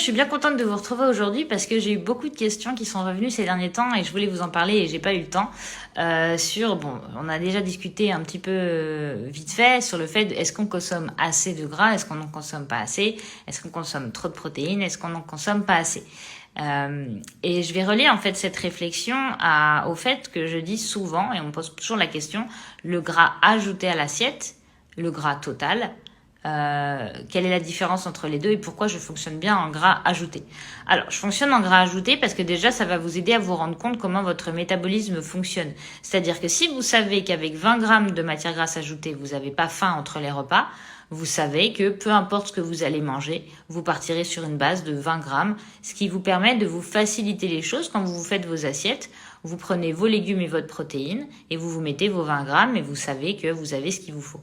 Je suis bien contente de vous retrouver aujourd'hui parce que j'ai eu beaucoup de questions qui sont revenues ces derniers temps et je voulais vous en parler et j'ai pas eu le temps. On a déjà discuté un petit peu vite fait sur le fait de est-ce qu'on consomme assez de gras, est-ce qu'on n'en consomme pas assez, est-ce qu'on consomme trop de protéines, est-ce qu'on n'en consomme pas assez. Et je vais relier en fait cette réflexion au fait que je dis souvent, et on me pose toujours la question, le gras ajouté à l'assiette, le gras total. Quelle est la différence entre les deux et pourquoi je fonctionne bien en gras ajouté. Alors, je fonctionne en gras ajouté parce que déjà, ça va vous aider à vous rendre compte comment votre métabolisme fonctionne. C'est-à-dire que si vous savez qu'avec 20 grammes de matière grasse ajoutée, vous n'avez pas faim entre les repas, vous savez que peu importe ce que vous allez manger, vous partirez sur une base de 20 grammes, ce qui vous permet de vous faciliter les choses quand vous faites vos assiettes. Vous prenez vos légumes et votre protéine et vous mettez vos 20 grammes et vous savez que vous avez ce qu'il vous faut.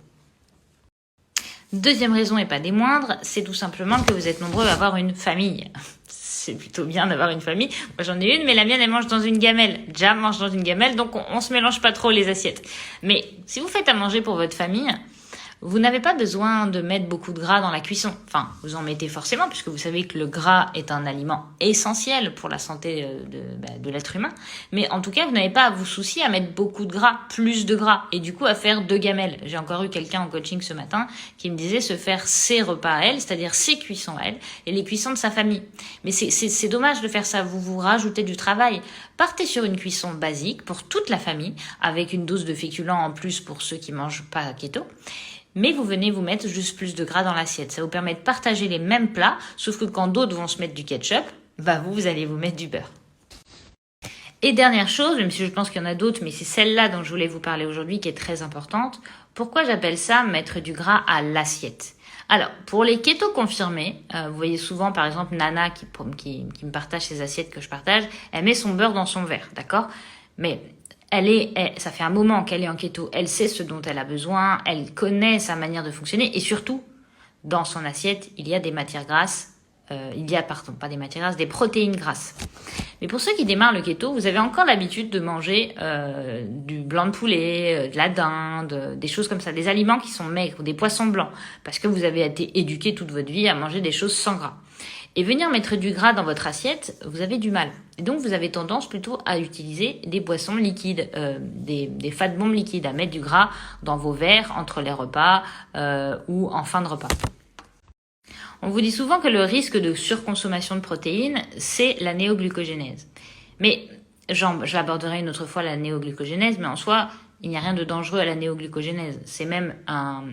Deuxième raison et pas des moindres, c'est tout simplement que vous êtes nombreux à avoir une famille. C'est plutôt bien d'avoir une famille. Moi j'en ai une, mais la mienne elle mange dans une gamelle. Jam mange dans une gamelle, donc on se mélange pas trop les assiettes. Mais si vous faites à manger pour votre famille, vous n'avez pas besoin de mettre beaucoup de gras dans la cuisson. Enfin, vous en mettez forcément puisque vous savez que le gras est un aliment essentiel pour la santé de l'être humain. Mais en tout cas, vous n'avez pas à vous soucier à mettre beaucoup de gras, plus de gras, et du coup à faire 2 gamelles. J'ai encore eu quelqu'un en coaching ce matin qui me disait se faire ses repas à elle, c'est-à-dire ses cuissons à elle, et les cuissons de sa famille. Mais c'est dommage de faire ça, vous rajoutez du travail. Partez sur une cuisson basique pour toute la famille, avec une dose de féculents en plus pour ceux qui mangent pas keto. Mais vous venez vous mettre juste plus de gras dans l'assiette. Ça vous permet de partager les mêmes plats, sauf que quand d'autres vont se mettre du ketchup, vous allez vous mettre du beurre. Et dernière chose, même si je pense qu'il y en a d'autres, mais c'est celle-là dont je voulais vous parler aujourd'hui qui est très importante. Pourquoi j'appelle ça mettre du gras à l'assiette ? Alors, pour les keto confirmés, vous voyez souvent par exemple Nana qui me partage ses assiettes que je partage, elle met son beurre dans son verre, d'accord ? Mais ça fait un moment qu'elle est en keto, elle sait ce dont elle a besoin, elle connaît sa manière de fonctionner et surtout, dans son assiette, il y a des matières grasses, des protéines grasses. Mais pour ceux qui démarrent le keto, vous avez encore l'habitude de manger du blanc de poulet, de la dinde, des choses comme ça, des aliments qui sont maigres, des poissons blancs, parce que vous avez été éduqué toute votre vie à manger des choses sans gras. Et venir mettre du gras dans votre assiette, vous avez du mal. Et donc, vous avez tendance plutôt à utiliser des boissons liquides, des fat bombs liquides, à mettre du gras dans vos verres, entre les repas ou en fin de repas. On vous dit souvent que le risque de surconsommation de protéines, c'est la néoglucogénèse. Mais j'aborderai une autre fois la néoglucogénèse, mais en soi, il n'y a rien de dangereux à la néoglucogénèse. C'est même un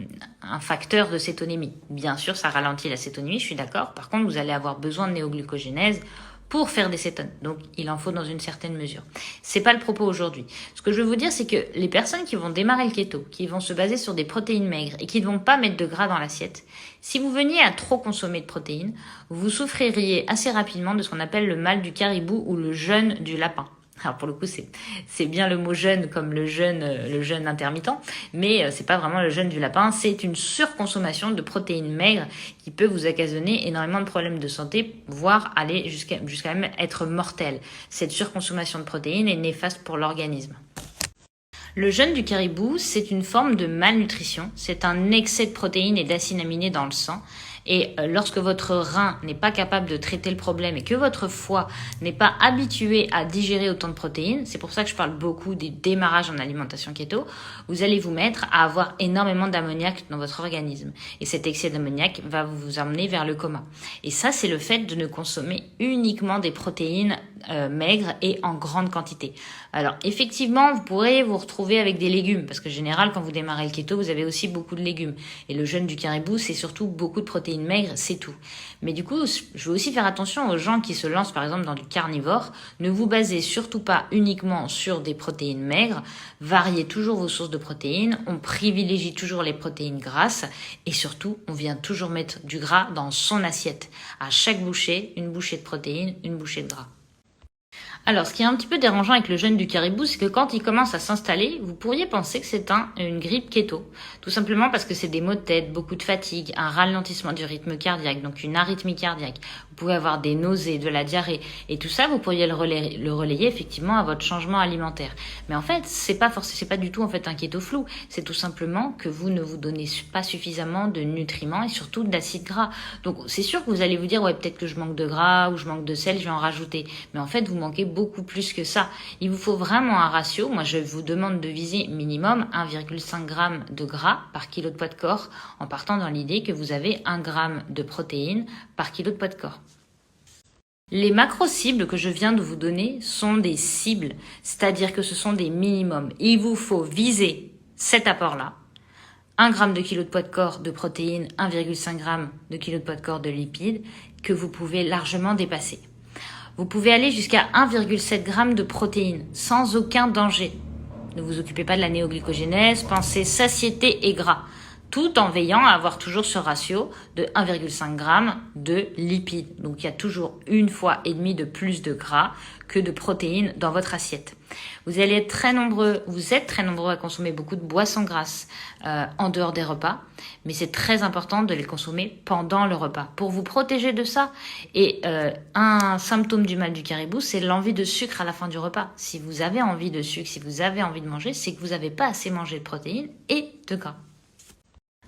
facteur de cétonémie. Bien sûr, ça ralentit la cétonémie, je suis d'accord. Par contre, vous allez avoir besoin de néoglucogénèse pour faire des cétones. Donc, il en faut dans une certaine mesure. C'est pas le propos aujourd'hui. Ce que je veux vous dire, c'est que les personnes qui vont démarrer le keto, qui vont se baser sur des protéines maigres et qui ne vont pas mettre de gras dans l'assiette, si vous veniez à trop consommer de protéines, vous souffririez assez rapidement de ce qu'on appelle le mal du caribou ou le jeûne du lapin. Alors pour le coup, c'est bien le mot jeûne comme le jeûne intermittent, mais c'est pas vraiment le jeûne du lapin, c'est une surconsommation de protéines maigres qui peut vous occasionner énormément de problèmes de santé, voire aller jusqu'à même être mortel. Cette surconsommation de protéines est néfaste pour l'organisme. Le jeûne du caribou, c'est une forme de malnutrition, c'est un excès de protéines et d'acides aminés dans le sang. Et lorsque votre rein n'est pas capable de traiter le problème et que votre foie n'est pas habitué à digérer autant de protéines, c'est pour ça que je parle beaucoup des démarrages en alimentation keto, vous allez vous mettre à avoir énormément d'ammoniac dans votre organisme. Et cet excès d'ammoniac va vous emmener vers le coma. Et ça, c'est le fait de ne consommer uniquement des protéines maigres et en grande quantité. Alors effectivement, vous pourrez vous retrouver avec des légumes, parce que en général, quand vous démarrez le keto, vous avez aussi beaucoup de légumes. Et le jeûne du caribou, c'est surtout beaucoup de protéines maigres, c'est tout. Mais du coup, je veux aussi faire attention aux gens qui se lancent par exemple dans du carnivore. Ne vous basez surtout pas uniquement sur des protéines maigres. Variez toujours vos sources de protéines. On privilégie toujours les protéines grasses. Et surtout, on vient toujours mettre du gras dans son assiette. À chaque bouchée, une bouchée de protéines, une bouchée de gras. Alors, ce qui est un petit peu dérangeant avec le jeûne du caribou, c'est que quand il commence à s'installer, vous pourriez penser que c'est une grippe keto. Tout simplement parce que c'est des maux de tête, beaucoup de fatigue, un ralentissement du rythme cardiaque, donc une arythmie cardiaque, vous pouvez avoir des nausées, de la diarrhée, et tout ça, vous pourriez le relayer effectivement à votre changement alimentaire. Mais en fait, c'est pas du tout en fait un keto flou, c'est tout simplement que vous ne vous donnez pas suffisamment de nutriments et surtout d'acides gras. Donc c'est sûr que vous allez vous dire, ouais, peut-être que je manque de gras ou je manque de sel, je vais en rajouter. Mais en fait, vous manquez beaucoup plus que ça. Il vous faut vraiment un ratio. Moi, je vous demande de viser minimum 1,5 g de gras par kilo de poids de corps, en partant dans l'idée que vous avez 1 g de protéines par kilo de poids de corps. Les macro-cibles que je viens de vous donner sont des cibles, c'est-à-dire que ce sont des minimums. Il vous faut viser cet apport-là. 1 g de kilo de poids de corps de protéines, 1,5 g de kilo de poids de corps de lipides, que vous pouvez largement dépasser. Vous pouvez aller jusqu'à 1,7 g de protéines, sans aucun danger. Ne vous occupez pas de la néoglycogénèse, pensez satiété et gras, tout en veillant à avoir toujours ce ratio de 1,5 g de lipides. Donc il y a toujours 1,5 fois de plus de gras que de protéines dans votre assiette. Vous êtes très nombreux à consommer beaucoup de boissons grasses en dehors des repas, mais c'est très important de les consommer pendant le repas pour vous protéger de ça. Et un symptôme du mal du caribou, c'est l'envie de sucre à la fin du repas. Si vous avez envie de sucre, si vous avez envie de manger, c'est que vous n'avez pas assez mangé de protéines et de gras.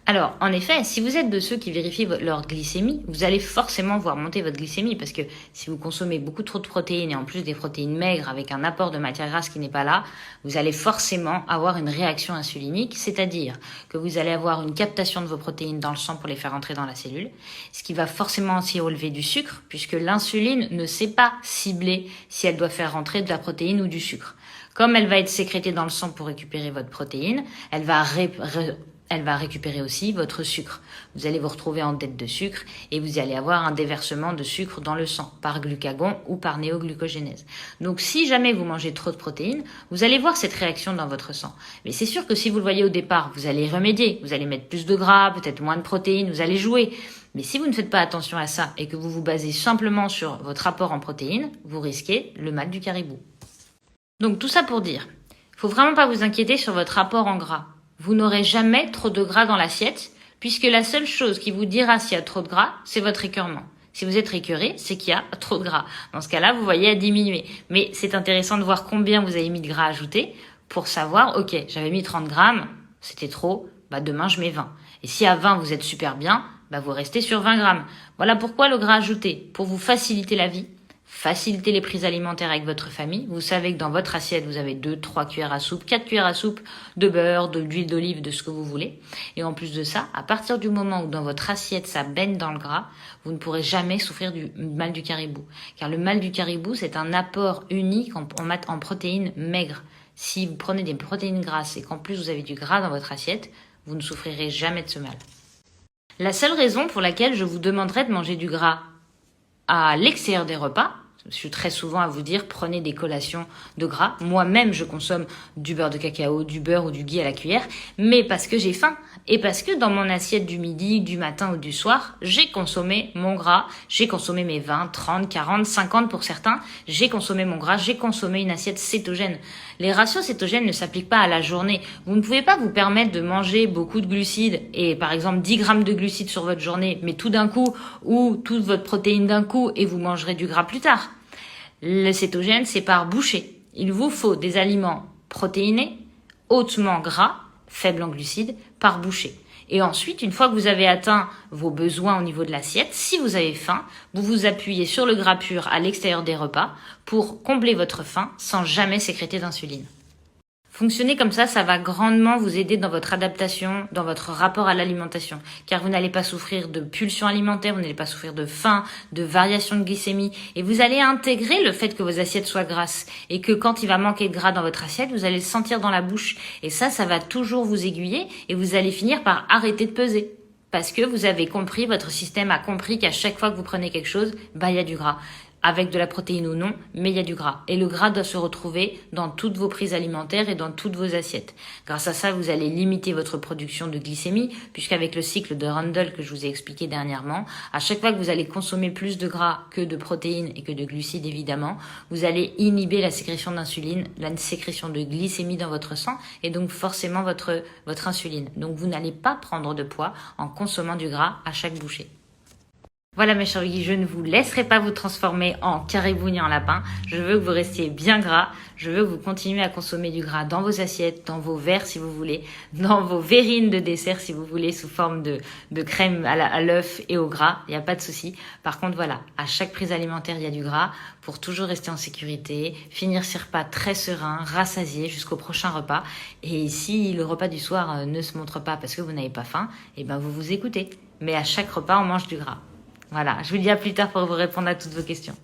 Alors, en effet, si vous êtes de ceux qui vérifient leur glycémie, vous allez forcément voir monter votre glycémie parce que si vous consommez beaucoup trop de protéines et en plus des protéines maigres avec un apport de matière grasse qui n'est pas là, vous allez forcément avoir une réaction insulinique, c'est-à-dire que vous allez avoir une captation de vos protéines dans le sang pour les faire entrer dans la cellule, ce qui va forcément aussi relever du sucre puisque l'insuline ne sait pas cibler si elle doit faire rentrer de la protéine ou du sucre. Comme elle va être sécrétée dans le sang pour récupérer votre protéine, elle va récupérer aussi votre sucre. Vous allez vous retrouver en dette de sucre et vous allez avoir un déversement de sucre dans le sang par glucagon ou par néoglucogénèse. Donc si jamais vous mangez trop de protéines, vous allez voir cette réaction dans votre sang. Mais c'est sûr que si vous le voyez au départ, vous allez y remédier. Vous allez mettre plus de gras, peut-être moins de protéines, vous allez jouer. Mais si vous ne faites pas attention à ça et que vous vous basez simplement sur votre apport en protéines, vous risquez le mal du caribou. Donc tout ça pour dire, faut vraiment pas vous inquiéter sur votre apport en gras. Vous n'aurez jamais trop de gras dans l'assiette, puisque la seule chose qui vous dira s'il y a trop de gras, c'est votre écœurement. Si vous êtes écœuré, c'est qu'il y a trop de gras. Dans ce cas-là, vous voyez à diminuer. Mais c'est intéressant de voir combien vous avez mis de gras ajouté pour savoir, ok, j'avais mis 30 grammes, c'était trop, demain je mets 20. Et si à 20 vous êtes super bien, vous restez sur 20 grammes. Voilà pourquoi le gras ajouté, pour vous faciliter la vie, faciliter les prises alimentaires avec votre famille. Vous savez que dans votre assiette, vous avez 2, 3 cuillères à soupe, 4 cuillères à soupe de beurre, d'huile d'olive, de ce que vous voulez. Et en plus de ça, à partir du moment où dans votre assiette, ça baigne dans le gras, vous ne pourrez jamais souffrir du mal du caribou. Car le mal du caribou, c'est un apport unique en protéines maigres. Si vous prenez des protéines grasses et qu'en plus vous avez du gras dans votre assiette, vous ne souffrirez jamais de ce mal. La seule raison pour laquelle je vous demanderais de manger du gras à l'extérieur des repas, je suis très souvent à vous dire, prenez des collations de gras. Moi-même, je consomme du beurre de cacao, du beurre ou du ghee à la cuillère, mais parce que j'ai faim. Et parce que dans mon assiette du midi, du matin ou du soir, j'ai consommé mon gras, j'ai consommé mes 20, 30, 40, 50 pour certains, j'ai consommé mon gras, j'ai consommé une assiette cétogène. Les ratios cétogènes ne s'appliquent pas à la journée. Vous ne pouvez pas vous permettre de manger beaucoup de glucides et par exemple 10 grammes de glucides sur votre journée, mais tout d'un coup, ou toute votre protéine d'un coup et vous mangerez du gras plus tard. Le cétogène, c'est par bouchée. Il vous faut des aliments protéinés, hautement gras, faibles en glucides, par bouchée. Et ensuite, une fois que vous avez atteint vos besoins au niveau de l'assiette, si vous avez faim, vous vous appuyez sur le gras pur à l'extérieur des repas pour combler votre faim sans jamais sécréter d'insuline. Fonctionner comme ça va grandement vous aider dans votre adaptation, dans votre rapport à l'alimentation. Car vous n'allez pas souffrir de pulsions alimentaires, vous n'allez pas souffrir de faim, de variation de glycémie. Et vous allez intégrer le fait que vos assiettes soient grasses. Et que quand il va manquer de gras dans votre assiette, vous allez le sentir dans la bouche. Et ça va toujours vous aiguiller et vous allez finir par arrêter de peser. Parce que vous avez compris, votre système a compris qu'à chaque fois que vous prenez quelque chose, il y a du gras. Avec de la protéine ou non, mais il y a du gras. Et le gras doit se retrouver dans toutes vos prises alimentaires et dans toutes vos assiettes. Grâce à ça, vous allez limiter votre production de glycémie, puisqu'avec le cycle de Rundle que je vous ai expliqué dernièrement, à chaque fois que vous allez consommer plus de gras que de protéines et que de glucides évidemment, vous allez inhiber la sécrétion d'insuline, la sécrétion de glycémie dans votre sang et donc forcément votre insuline. Donc vous n'allez pas prendre de poids en consommant du gras à chaque bouchée. Voilà mes chers Wiggy, je ne vous laisserai pas vous transformer en caribou ni en lapin. Je veux que vous restiez bien gras. Je veux que vous continuiez à consommer du gras dans vos assiettes, dans vos verres si vous voulez, dans vos verrines de dessert si vous voulez, sous forme de crème à l'œuf et au gras. Il n'y a pas de souci. Par contre, voilà, à chaque prise alimentaire, il y a du gras pour toujours rester en sécurité, finir ses repas très serein, rassasié jusqu'au prochain repas. Et si le repas du soir ne se montre pas parce que vous n'avez pas faim, eh ben vous vous écoutez. Mais à chaque repas, on mange du gras. Voilà, je vous dis à plus tard pour vous répondre à toutes vos questions.